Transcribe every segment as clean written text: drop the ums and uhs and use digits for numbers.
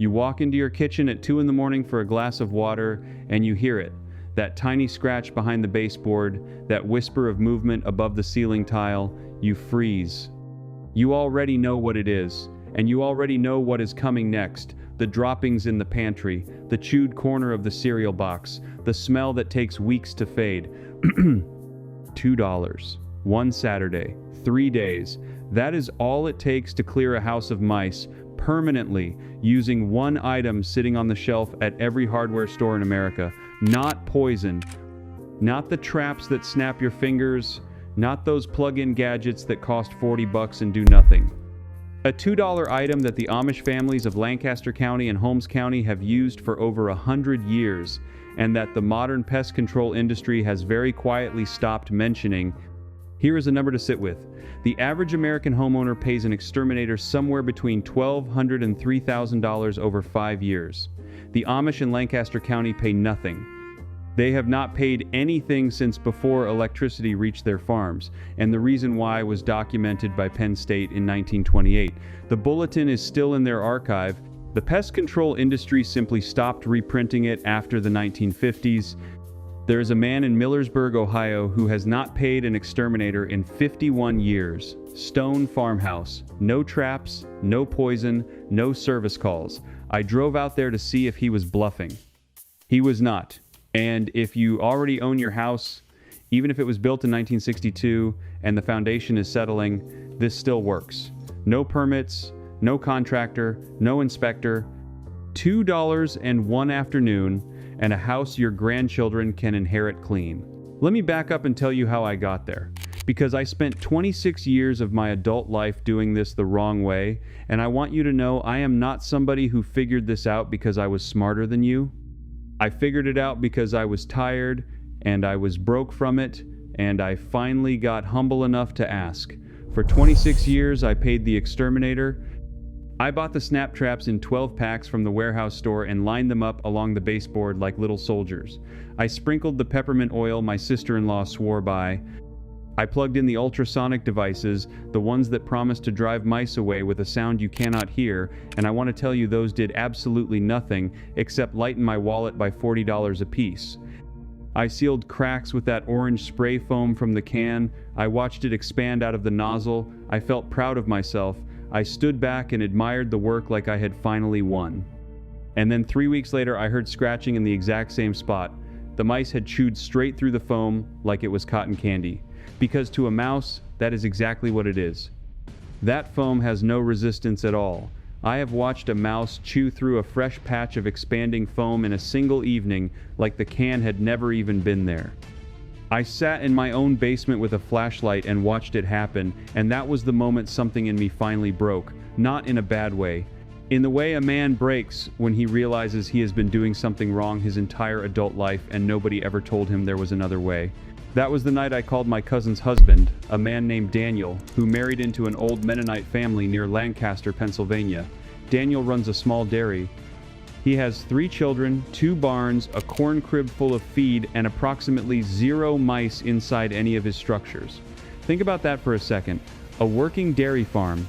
You walk into your kitchen at 2 in the morning for a glass of water, and you hear it. That tiny scratch behind the baseboard, that whisper of movement above the ceiling tile. You freeze. You already know what it is, and you already know what is coming next. The droppings in the pantry, the chewed corner of the cereal box, the smell that takes weeks to fade. $2. One Saturday, 3 days. That is all it takes to clear a house of mice, permanently, using one item sitting on the shelf at every hardware store in America. Not poison. Not the traps that snap your fingers. Not those plug-in gadgets that cost $40 and do nothing. A $2 item that the Amish families of Lancaster County and Holmes County have used for over 100 years, and that the modern pest control industry has very quietly stopped mentioning. Here is a number to sit with. The average American homeowner pays an exterminator somewhere between $1,200 and $3,000 over 5 years. The Amish in Lancaster County pay nothing. They have not paid anything since before electricity reached their farms, and the reason why was documented by Penn State in 1928. The bulletin is still in their archive. The pest control industry simply stopped reprinting it after the 1950s. There is a man in Millersburg, Ohio, who has not paid an exterminator in 51 years. Stone farmhouse. No traps, no poison, no service calls. I drove out there to see if he was bluffing. He was not. And if you already own your house, even if it was built in 1962 and the foundation is settling, this still works. No permits, no contractor, no inspector. $2 and one afternoon, and a house your grandchildren can inherit clean. Let me back up and tell you how I got there. Because I spent 26 years of my adult life doing this the wrong way, and I want you to know I am not somebody who figured this out because I was smarter than you. I figured it out because I was tired, and I was broke from it, and I finally got humble enough to ask. For 26 years, I paid the exterminator. I bought the snap traps in 12 packs from the warehouse store and lined them up along the baseboard like little soldiers. I sprinkled the peppermint oil my sister-in-law swore by. I plugged in the ultrasonic devices, the ones that promise to drive mice away with a sound you cannot hear, and I want to tell you those did absolutely nothing except lighten my wallet by $40 a piece. I sealed cracks with that orange spray foam from the can. I watched it expand out of the nozzle. I felt proud of myself. I stood back and admired the work like I had finally won. And then 3 weeks later, I heard scratching in the exact same spot. The mice had chewed straight through the foam like it was cotton candy. Because to a mouse, that is exactly what it is. That foam has no resistance at all. I have watched a mouse chew through a fresh patch of expanding foam in a single evening like the can had never even been there. I sat in my own basement with a flashlight and watched it happen, and that was the moment something in me finally broke. Not in a bad way. In the way a man breaks when he realizes he has been doing something wrong his entire adult life and nobody ever told him there was another way. That was the night I called my cousin's husband, a man named Daniel, who married into an old Mennonite family near Lancaster, Pennsylvania. Daniel runs a small dairy. He has 3 children, 2 barns, a corn crib full of feed, and approximately 0 mice inside any of his structures. Think about that for a second. A working dairy farm,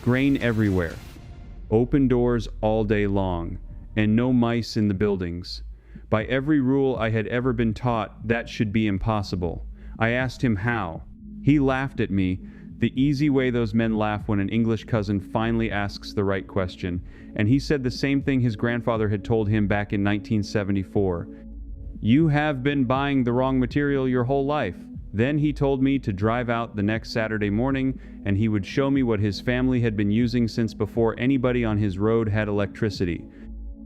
grain everywhere, open doors all day long, and no mice in the buildings. By every rule I had ever been taught, that should be impossible. I asked him how. He laughed at me, the easy way those men laugh when an English cousin finally asks the right question, and he said the same thing his grandfather had told him back in 1974. You have been buying the wrong material your whole life. Then he told me to drive out the next Saturday morning, and he would show me what his family had been using since before anybody on his road had electricity.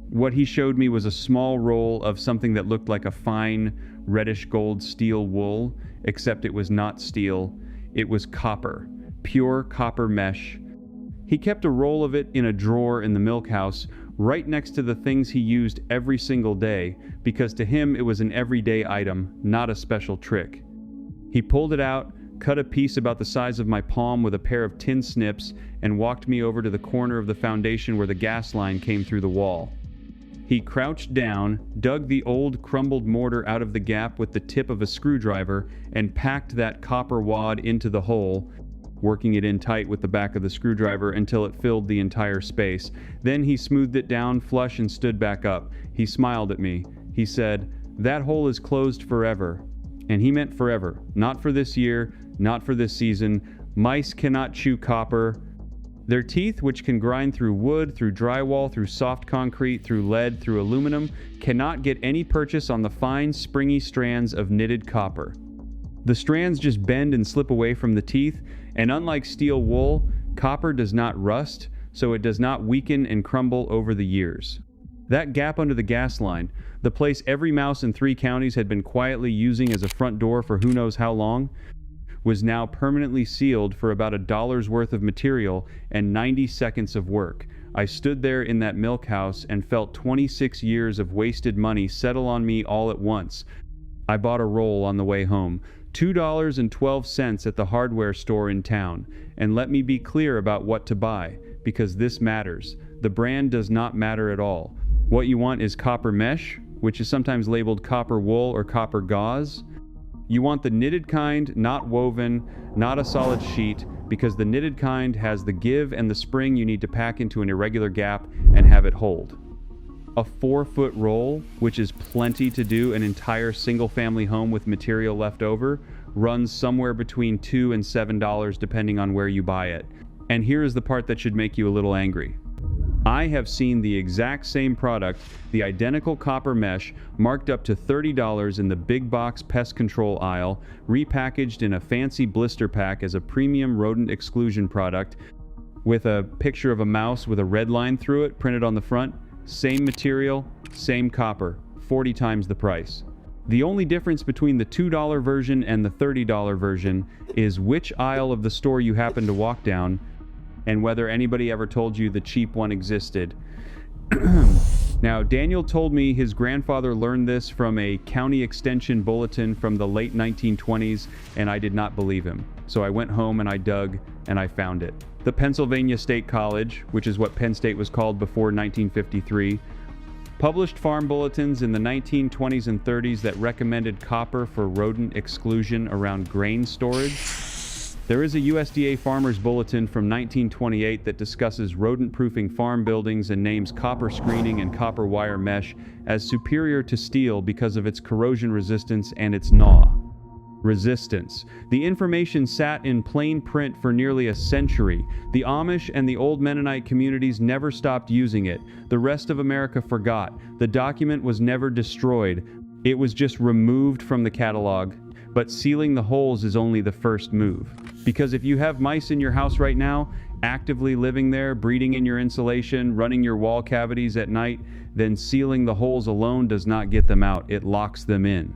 What he showed me was a small roll of something that looked like a fine, reddish gold steel wool, except it was not steel. It was copper, pure copper mesh. He kept a roll of it in a drawer in the milk house, right next to the things he used every single day, because to him it was an everyday item, not a special trick. He pulled it out, cut a piece about the size of my palm with a pair of tin snips, and walked me over to the corner of the foundation where the gas line came through the wall. He crouched down, dug the old crumbled mortar out of the gap with the tip of a screwdriver, and packed that copper wad into the hole. working it in tight with the back of the screwdriver until it filled the entire space. Then he smoothed it down flush and stood back up. He smiled at me. He said, "That hole is closed forever." And he meant forever. Not for this year, not for this season. Mice cannot chew copper. Their teeth, which can grind through wood, through drywall, through soft concrete, through lead, through aluminum, cannot get any purchase on the fine, springy strands of knitted copper. The strands just bend and slip away from the teeth, and unlike steel wool, copper does not rust, so it does not weaken and crumble over the years. That gap under the gas line, the place every mouse in 3 counties had been quietly using as a front door for who knows how long, was now permanently sealed for about $1's worth of material and 90 seconds of work. I stood there in that milk house and felt 26 years of wasted money settle on me all at once. I bought a roll on the way home, $2.12 at the hardware store in town. And let me be clear about what to buy, because this matters. The brand does not matter at all. What you want is copper mesh, which is sometimes labeled copper wool or copper gauze. You want the knitted kind, not woven, not a solid sheet, because the knitted kind has the give and the spring you need to pack into an irregular gap and have it hold. A 4-foot roll, which is plenty to do an entire single-family home with material left over, runs somewhere between $2 and $7 depending on where you buy it. And here is the part that should make you a little angry. I have seen the exact same product, the identical copper mesh, marked up to $30 in the big box pest control aisle, repackaged in a fancy blister pack as a premium rodent exclusion product, with a picture of a mouse with a red line through it printed on the front. Same material, same copper, 40 times the price. The only difference between the $2 version and the $30 version is which aisle of the store you happen to walk down, and whether anybody ever told you the cheap one existed. Now, Daniel told me his grandfather learned this from a county extension bulletin from the late 1920s, and I did not believe him. So I went home and I dug, and I found it. The Pennsylvania State College, which is what Penn State was called before 1953, published farm bulletins in the 1920s and 30s that recommended copper for rodent exclusion around grain storage. There is a USDA Farmers Bulletin from 1928 that discusses rodent-proofing farm buildings and names copper screening and copper wire mesh as superior to steel because of its corrosion resistance and its gnaw resistance. The information sat in plain print for nearly a century. The Amish and the old Mennonite communities never stopped using it. The rest of America forgot. The document was never destroyed. It was just removed from the catalog. But sealing the holes is only the first move. Because if you have mice in your house right now, actively living there, breeding in your insulation, running your wall cavities at night, then sealing the holes alone does not get them out. It locks them in.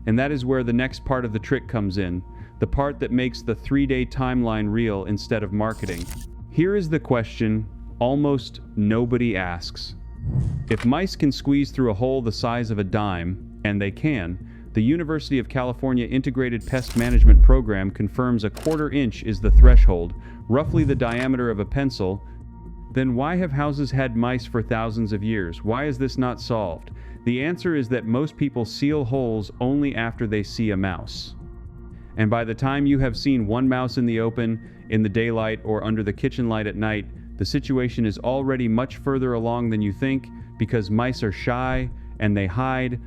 And that is where the next part of the trick comes in, the part that makes the 3-day timeline real instead of marketing. Here is the question almost nobody asks. If mice can squeeze through a hole the size of a dime, and they can, the University of California Integrated Pest Management Program confirms a 1/4 inch is the threshold, roughly the diameter of a pencil. Then why have houses had mice for thousands of years? Why is this not solved? The answer is that most people seal holes only after they see a mouse. And by the time you have seen one mouse in the open, in the daylight, or under the kitchen light at night, the situation is already much further along than you think, because mice are shy and they hide,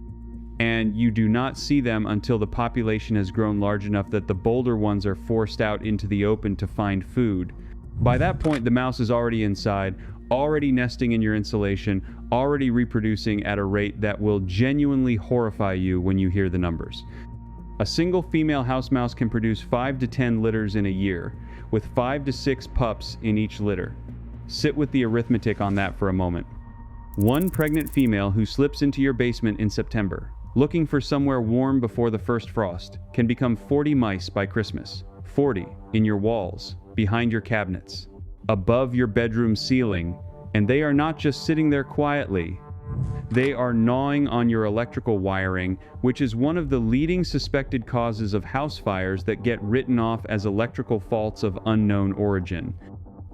and you do not see them until the population has grown large enough that the bolder ones are forced out into the open to find food. By that point, the mouse is already inside, already nesting in your insulation, already reproducing at a rate that will genuinely horrify you when you hear the numbers. A single female house mouse can produce 5 to 10 litters in a year, with 5 to 6 pups in each litter. Sit with the arithmetic on that for a moment. One pregnant female who slips into your basement in September, looking for somewhere warm before the first frost, can become 40 mice by Christmas. 40 in your walls, behind your cabinets, above your bedroom ceiling, and they are not just sitting there quietly. They are gnawing on your electrical wiring, which is one of the leading suspected causes of house fires that get written off as electrical faults of unknown origin.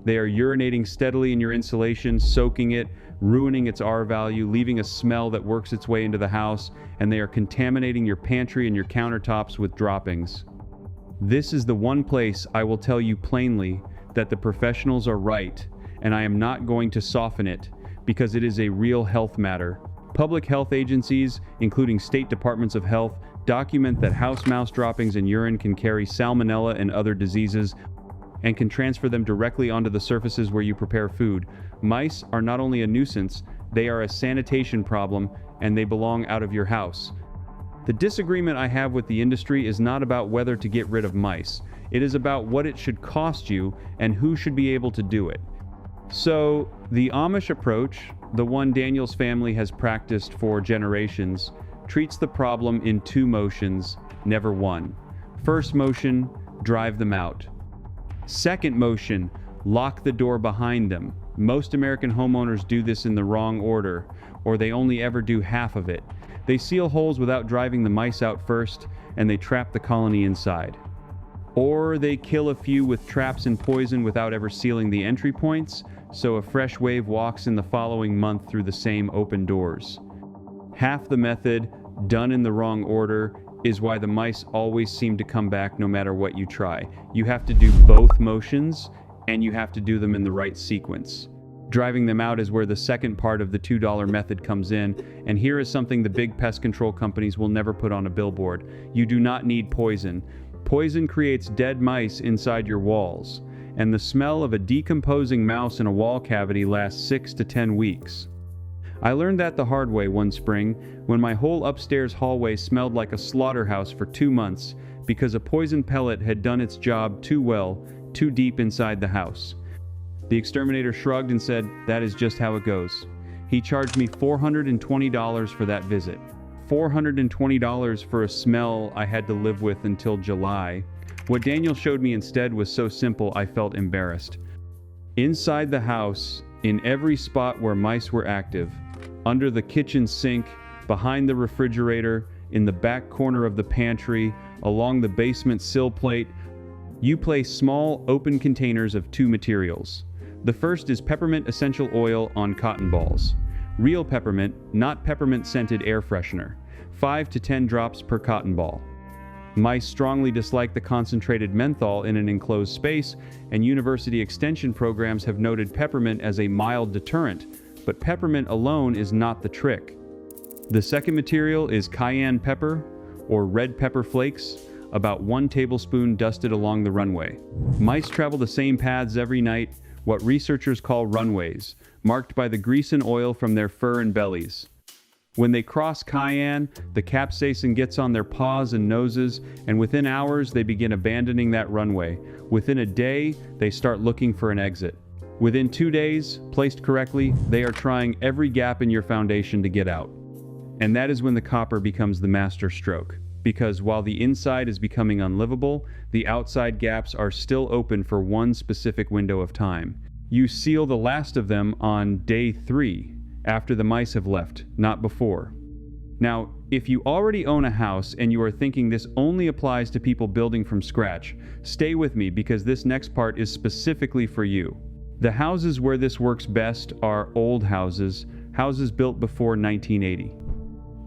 They are urinating steadily in your insulation, soaking it, ruining its R value, leaving a smell that works its way into the house, and they are contaminating your pantry and your countertops with droppings. This is the one place I will tell you plainly that the professionals are right, and I am not going to soften it, because it is a real health matter. Public health agencies, including state departments of health, document that house mouse droppings and urine can carry salmonella and other diseases, and can transfer them directly onto the surfaces where you prepare food. Mice are not only a nuisance, they are a sanitation problem, and they belong out of your house. The disagreement I have with the industry is not about whether to get rid of mice. It is about what it should cost you and who should be able to do it. So, the Amish approach, the one Daniel's family has practiced for generations, treats the problem in two motions, never one. First motion, drive them out. Second motion, lock the door behind them. Most American homeowners do this in the wrong order, or they only ever do half of it. They seal holes without driving the mice out first, and they trap the colony inside. Or they kill a few with traps and poison without ever sealing the entry points, so a fresh wave walks in the following month through the same open doors. Half the method, done in the wrong order, is why the mice always seem to come back no matter what you try. You have to do both motions, and you have to do them in the right sequence. Driving them out is where the second part of the $2 method comes in, and here is something the big pest control companies will never put on a billboard. You do not need poison. Poison creates dead mice inside your walls, and the smell of a decomposing mouse in a wall cavity lasts 6 to 10 weeks. I learned that the hard way one spring when my whole upstairs hallway smelled like a slaughterhouse for 2 months because a poison pellet had done its job too well, too deep inside the house. The exterminator shrugged and said, "That is just how it goes." He charged me $420 for that visit. $420 for a smell I had to live with until July. What Daniel showed me instead was so simple I felt embarrassed. Inside the house, in every spot where mice were active, under the kitchen sink, behind the refrigerator, in the back corner of the pantry, along the basement sill plate, you place small open containers of two materials. The first is peppermint essential oil on cotton balls. Real peppermint, not peppermint-scented air freshener. 5 to 10 drops per cotton ball. Mice strongly dislike the concentrated menthol in an enclosed space, and university extension programs have noted peppermint as a mild deterrent, but peppermint alone is not the trick. The second material is cayenne pepper, or red pepper flakes, about 1 tablespoon dusted along the runway. Mice travel the same paths every night, what researchers call runways, marked by the grease and oil from their fur and bellies. When they cross cayenne, the capsaicin gets on their paws and noses, and within hours they begin abandoning that runway. Within a day, they start looking for an exit. Within 2 days, placed correctly, they are trying every gap in your foundation to get out. And that is when the copper becomes the master stroke. Because while the inside is becoming unlivable, the outside gaps are still open for one specific window of time. You seal the last of them on day 3, after the mice have left, not before. Now, if you already own a house and you are thinking this only applies to people building from scratch, stay with me because this next part is specifically for you. The houses where this works best are old houses, houses built before 1980.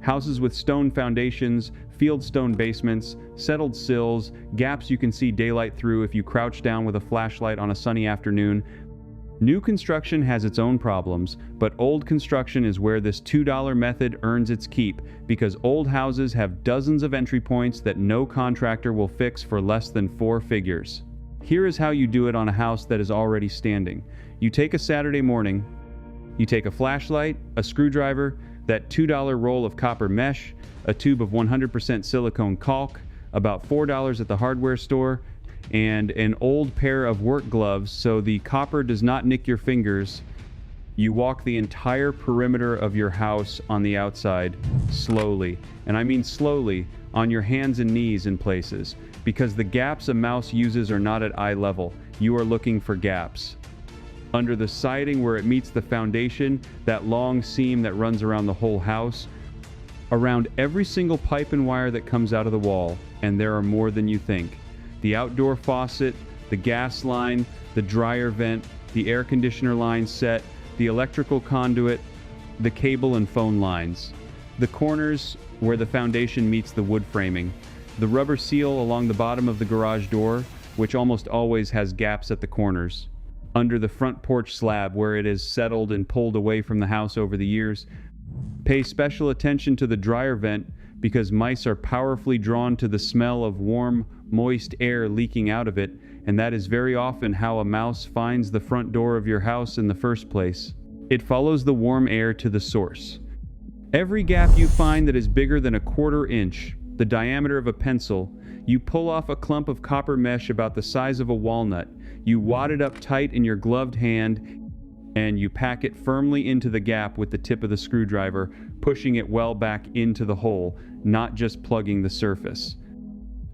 Houses with stone foundations, fieldstone basements, settled sills, gaps you can see daylight through if you crouch down with a flashlight on a sunny afternoon. New construction has its own problems, but old construction is where this $2 method earns its keep because old houses have dozens of entry points that no contractor will fix for less than 4 figures. Here is how you do it on a house that is already standing. You take a Saturday morning, you take a flashlight, a screwdriver, that $2 roll of copper mesh, a tube of 100% silicone caulk, about $4 at the hardware store, and an old pair of work gloves so the copper does not nick your fingers. You walk the entire perimeter of your house on the outside slowly, and I mean slowly, on your hands and knees in places, because the gaps a mouse uses are not at eye level. You are looking for gaps. Under the siding where it meets the foundation, that long seam that runs around the whole house, around every single pipe and wire that comes out of the wall, and there are more than you think. The outdoor faucet, the gas line, the dryer vent, the air conditioner line set, the electrical conduit, the cable and phone lines. The corners where the foundation meets the wood framing. The rubber seal along the bottom of the garage door, which almost always has gaps at the corners. Under the front porch slab where it is settled and pulled away from the house over the years. Pay special attention to the dryer vent because mice are powerfully drawn to the smell of warm, moist air leaking out of it, and that is very often how a mouse finds the front door of your house in the first place. It follows the warm air to the source. Every gap you find that is bigger than a 1/4 inch, the diameter of a pencil, you pull off a clump of copper mesh about the size of a walnut, you wad it up tight in your gloved hand, and you pack it firmly into the gap with the tip of the screwdriver, pushing it well back into the hole, not just plugging the surface.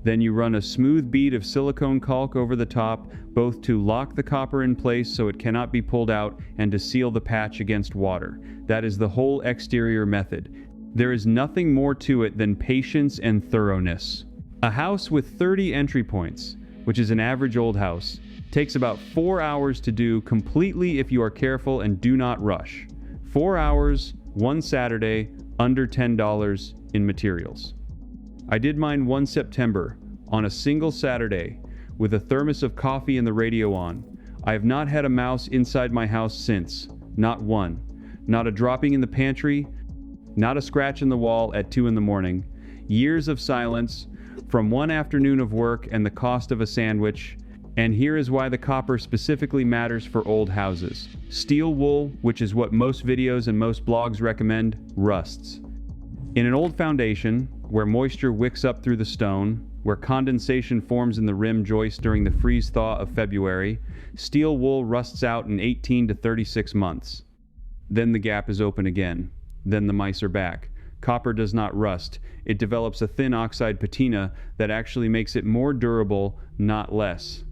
Then you run a smooth bead of silicone caulk over the top, both to lock the copper in place so it cannot be pulled out and to seal the patch against water. That is the whole exterior method. There is nothing more to it than patience and thoroughness. A house with 30 entry points, which is an average old house, takes about 4 hours to do completely if you are careful and do not rush. 4 hours, one Saturday, under $10 in materials. I did mine one September, on a single Saturday, with a thermos of coffee and the radio on. I have not had a mouse inside my house since. Not one. Not a dropping in the pantry, not a scratch in the wall at 2 in the morning. Years of silence, from one afternoon of work and the cost of a sandwich. And here is why the copper specifically matters for old houses. Steel wool, which is what most videos and most blogs recommend, rusts. In an old foundation, where moisture wicks up through the stone, where condensation forms in the rim joist during the freeze-thaw of February, steel wool rusts out in 18 to 36 months. Then the gap is open again. Then the mice are back. Copper does not rust. It develops a thin oxide patina that actually makes it more durable, not less.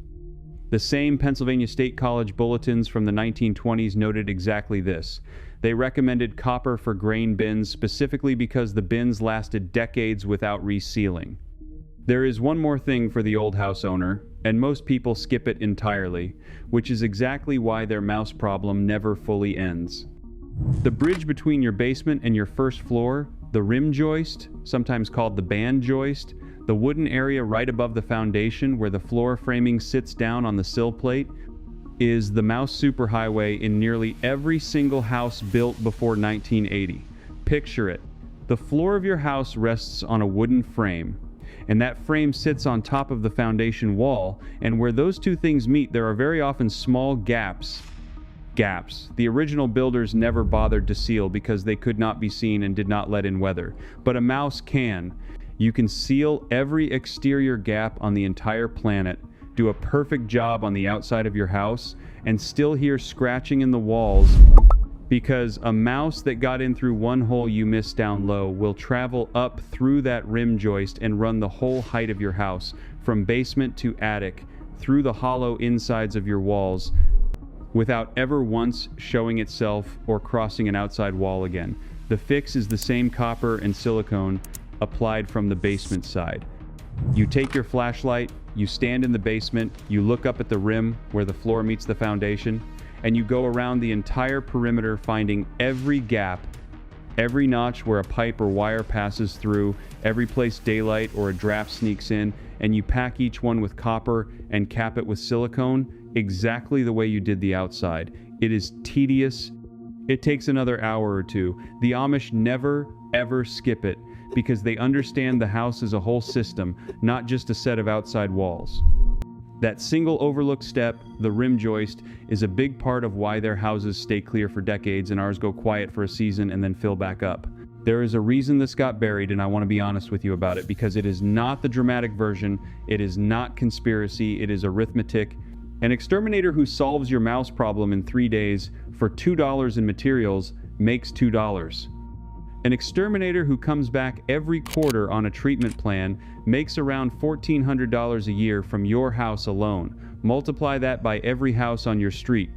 The same Pennsylvania State College bulletins from the 1920s noted exactly this. They recommended copper for grain bins specifically because the bins lasted decades without resealing. There is one more thing for the old house owner, and most people skip it entirely, which is exactly why their mouse problem never fully ends. The bridge between your basement and your first floor, the rim joist, sometimes called the band joist, the wooden area right above the foundation where the floor framing sits down on the sill plate, is the mouse superhighway in nearly every single house built before 1980. Picture it. The floor of your house rests on a wooden frame, and that frame sits on top of the foundation wall, and where those two things meet, there are very often small gaps. The original builders never bothered to seal because they could not be seen and did not let in weather. But a mouse can. You can seal every exterior gap on the entire planet, do a perfect job on the outside of your house, and still hear scratching in the walls because a mouse that got in through one hole you missed down low will travel up through that rim joist and run the whole height of your house, from basement to attic, through the hollow insides of your walls, without ever once showing itself or crossing an outside wall again. The fix is the same copper and silicone applied from the basement side. You take your flashlight, you stand in the basement, you look up at the rim where the floor meets the foundation, and you go around the entire perimeter finding every gap, every notch where a pipe or wire passes through, every place daylight or a draft sneaks in, and you pack each one with copper and cap it with silicone exactly the way you did the outside. It is tedious. It takes another hour or two. The Amish never, ever skip it because they understand the house is a whole system, not just a set of outside walls. That single overlooked step, the rim joist, is a big part of why their houses stay clear for decades and ours go quiet for a season and then fill back up. There is a reason this got buried, and I want to be honest with you about it because it is not the dramatic version, it is not conspiracy, it is arithmetic. An exterminator who solves your mouse problem in 3 days for $2 in materials makes $2. An exterminator who comes back every quarter on a treatment plan makes around $1,400 a year from your house alone. Multiply that by every house on your street.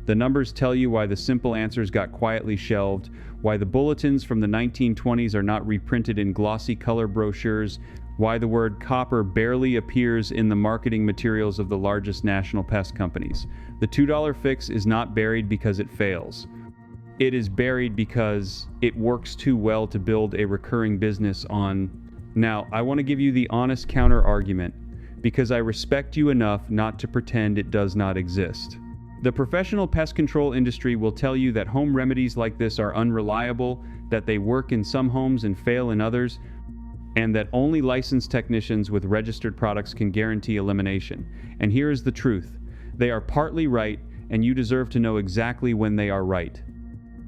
The numbers tell you why the simple answers got quietly shelved, why the bulletins from the 1920s are not reprinted in glossy color brochures, why the word copper barely appears in the marketing materials of the largest national pest companies. The $2 fix is not buried because it fails. It is buried because it works too well to build a recurring business on Now, I want to give you the honest counter-argument, because I respect you enough not to pretend it does not exist. The professional pest control industry will tell you that home remedies like this are unreliable, that they work in some homes and fail in others, and that only licensed technicians with registered products can guarantee elimination. And here is the truth. They are partly right, and you deserve to know exactly when they are right.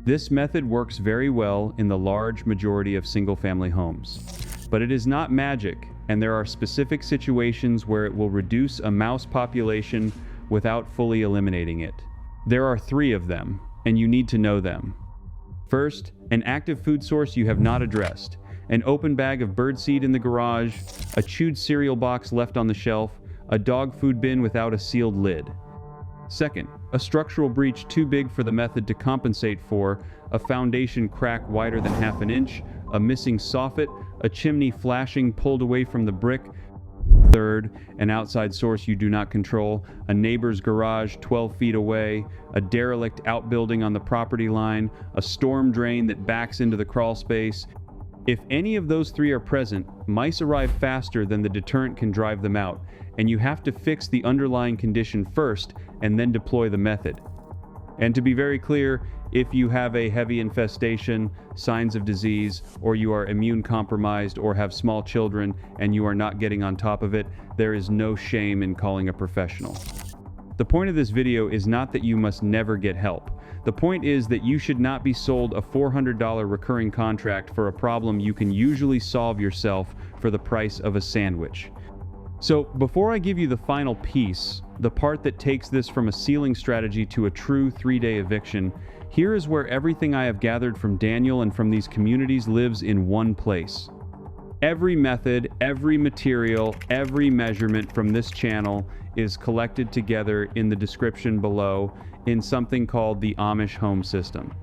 This method works very well in the large majority of single-family homes. But it is not magic, and there are specific situations where it will reduce a mouse population without fully eliminating it. There are 3 of them, and you need to know them. First, an active food source you have not addressed. An open bag of birdseed in the garage, a chewed cereal box left on the shelf, a dog food bin without a sealed lid. Second, a structural breach too big for the method to compensate for, a foundation crack wider than half an inch, a missing soffit, a chimney flashing pulled away from the brick. Third, an outside source you do not control, a neighbor's garage 12 feet away, a derelict outbuilding on the property line, a storm drain that backs into the crawl space. If any of those 3 are present, mice arrive faster than the deterrent can drive them out, and you have to fix the underlying condition first and then deploy the method. And to be very clear, if you have a heavy infestation, signs of disease, or you are immune compromised or have small children and you are not getting on top of it, there is no shame in calling a professional. The point of this video is not that you must never get help. The point is that you should not be sold a $400 recurring contract for a problem you can usually solve yourself for the price of a sandwich. So before I give you the final piece, the part that takes this from a sealing strategy to a true 3-day eviction, here is where everything I have gathered from Daniel and from these communities lives in one place. Every method, every material, every measurement from this channel is collected together in the description below in something called the Amish Home System.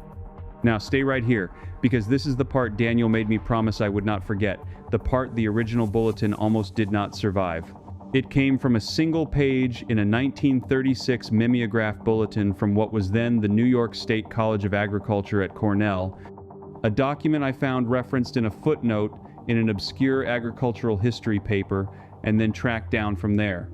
Now stay right here, because this is the part Daniel made me promise I would not forget, the part the original bulletin almost did not survive. It came from a single page in a 1936 mimeograph bulletin from what was then the New York State College of Agriculture at Cornell, a document I found referenced in a footnote in an obscure agricultural history paper, and then tracked down from there.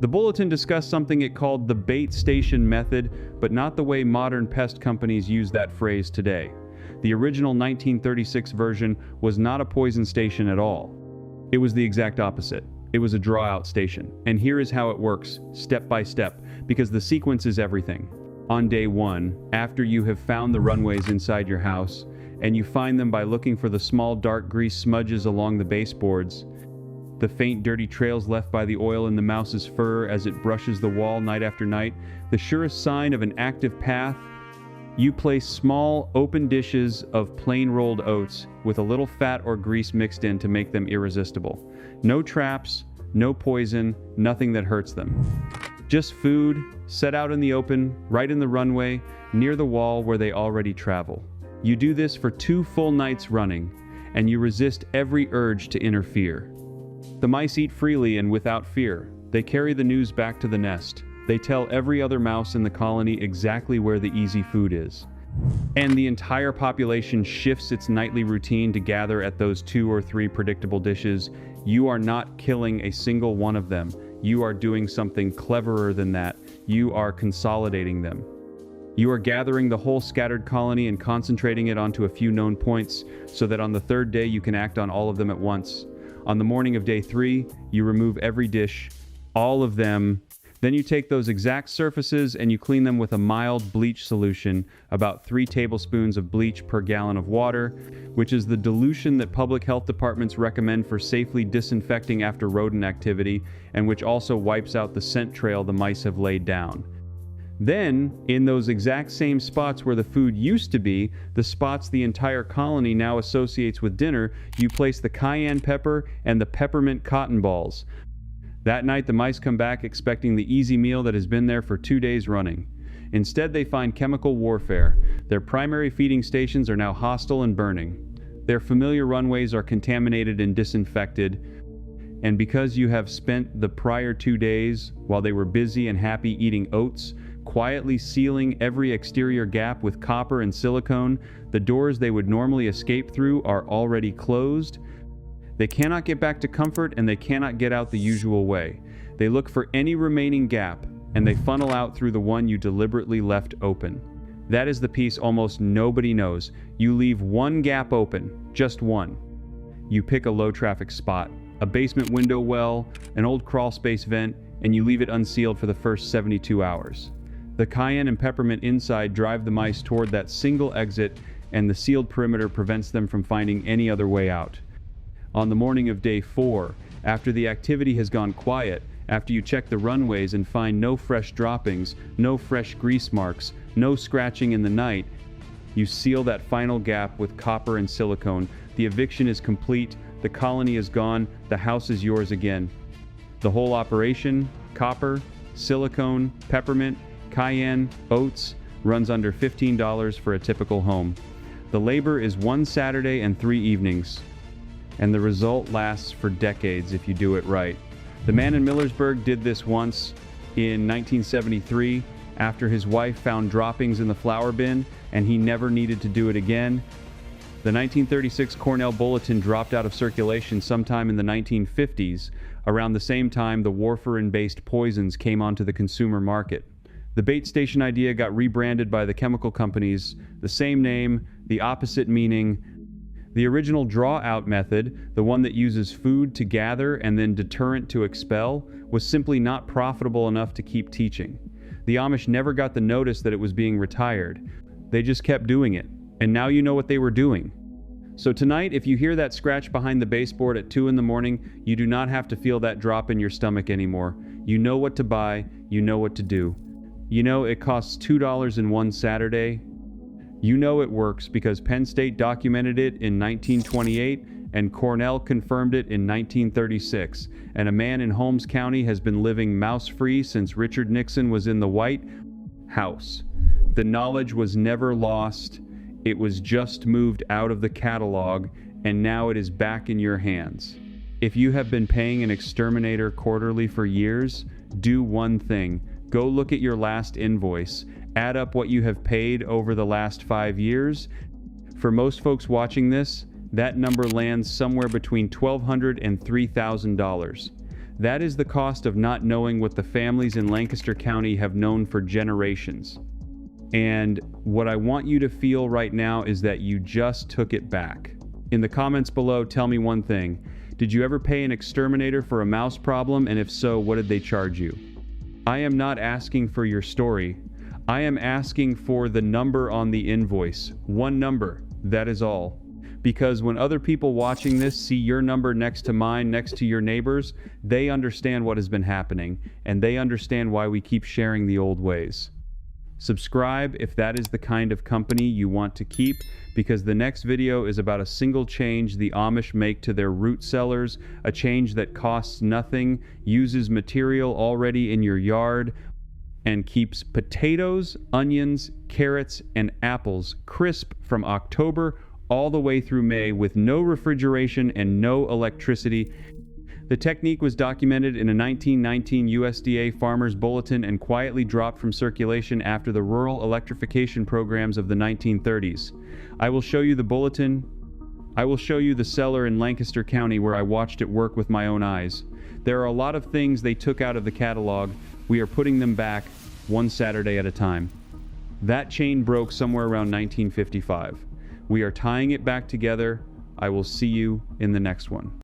The bulletin discussed something it called the bait station method, but not the way modern pest companies use that phrase today. The original 1936 version was not a poison station at all. It was the exact opposite. It was a draw-out station. And here is how it works, step by step, because the sequence is everything. On day 1, after you have found the runways inside your house, and you find them by looking for the small dark grease smudges along the baseboards, the faint dirty trails left by the oil in the mouse's fur as it brushes the wall night after night, the surest sign of an active path, you place small, open dishes of plain rolled oats with a little fat or grease mixed in to make them irresistible. No traps, no poison, nothing that hurts them. Just food, set out in the open, right in the runway, near the wall where they already travel. You do this for 2 full nights running, and you resist every urge to interfere. The mice eat freely and without fear. They carry the news back to the nest. They tell every other mouse in the colony exactly where the easy food is. And the entire population shifts its nightly routine to gather at those 2 or 3 predictable dishes. You are not killing a single one of them. You are doing something cleverer than that. You are consolidating them. You are gathering the whole scattered colony and concentrating it onto a few known points so that on the 3rd day you can act on all of them at once. On the morning of day 3, you remove every dish, all of them. Then you take those exact surfaces and you clean them with a mild bleach solution, about 3 tablespoons of bleach per gallon of water, which is the dilution that public health departments recommend for safely disinfecting after rodent activity, and which also wipes out the scent trail the mice have laid down. Then, in those exact same spots where the food used to be, the spots the entire colony now associates with dinner, you place the cayenne pepper and the peppermint cotton balls. That night, the mice come back expecting the easy meal that has been there for 2 days running. Instead, they find chemical warfare. Their primary feeding stations are now hostile and burning. Their familiar runways are contaminated and disinfected. And because you have spent the prior 2 days, while they were busy and happy eating oats, quietly sealing every exterior gap with copper and silicone, the doors they would normally escape through are already closed. They cannot get back to comfort, and they cannot get out the usual way. They look for any remaining gap, and they funnel out through the one you deliberately left open. That is the piece almost nobody knows. You leave one gap open, just one. You pick a low-traffic spot, a basement window well, an old crawlspace vent, and you leave it unsealed for the first 72 hours. The cayenne and peppermint inside drive the mice toward that single exit, and the sealed perimeter prevents them from finding any other way out. On the morning of day 4, after the activity has gone quiet, after you check the runways and find no fresh droppings, no fresh grease marks, no scratching in the night, you seal that final gap with copper and silicone. The eviction is complete, the colony is gone, the house is yours again. The whole operation, copper, silicone, peppermint, cayenne, oats, runs under $15 for a typical home. The labor is 1 Saturday and 3 evenings, and the result lasts for decades if you do it right. The man in Millersburg did this once in 1973 after his wife found droppings in the flour bin, and he never needed to do it again. The 1936 Cornell bulletin dropped out of circulation sometime in the 1950s, around the same time the warfarin-based poisons came onto the consumer market. The bait station idea got rebranded by the chemical companies, the same name, the opposite meaning. The original draw-out method, the one that uses food to gather and then deterrent to expel, was simply not profitable enough to keep teaching. The Amish never got the notice that it was being retired. They just kept doing it, and now you know what they were doing. So tonight, if you hear that scratch behind the baseboard at 2 in the morning, you do not have to feel that drop in your stomach anymore. You know what to buy, you know what to do. You know it costs $2 in 1 Saturday. You know it works because Penn State documented it in 1928 and Cornell confirmed it in 1936. And a man in Holmes County has been living mouse-free since Richard Nixon was in the White House. The knowledge was never lost. It was just moved out of the catalog, and now it is back in your hands. If you have been paying an exterminator quarterly for years, do one thing. Go look at your last invoice. Add up what you have paid over the last 5 years. For most folks watching this, that number lands somewhere between $1,200 and $3,000. That is the cost of not knowing what the families in Lancaster County have known for generations. And what I want you to feel right now is that you just took it back. In the comments below, tell me one thing. Did you ever pay an exterminator for a mouse problem? And if so, what did they charge you? I am not asking for your story. I am asking for the number on the invoice. One number, that is all. Because when other people watching this see your number next to mine, next to your neighbors, they understand what has been happening, and they understand why we keep sharing the old ways. Subscribe if that is the kind of company you want to keep, because the next video is about a single change the Amish make to their root cellars, a change that costs nothing, uses material already in your yard, and keeps potatoes, onions, carrots, and apples crisp from October all the way through May with no refrigeration and no electricity. The technique was documented in a 1919 USDA Farmers Bulletin and quietly dropped from circulation after the rural electrification programs of the 1930s. I will show you the bulletin. I will show you the cellar in Lancaster County where I watched it work with my own eyes. There are a lot of things they took out of the catalog. We are putting them back 1 Saturday at a time. That chain broke somewhere around 1955. We are tying it back together. I will see you in the next one.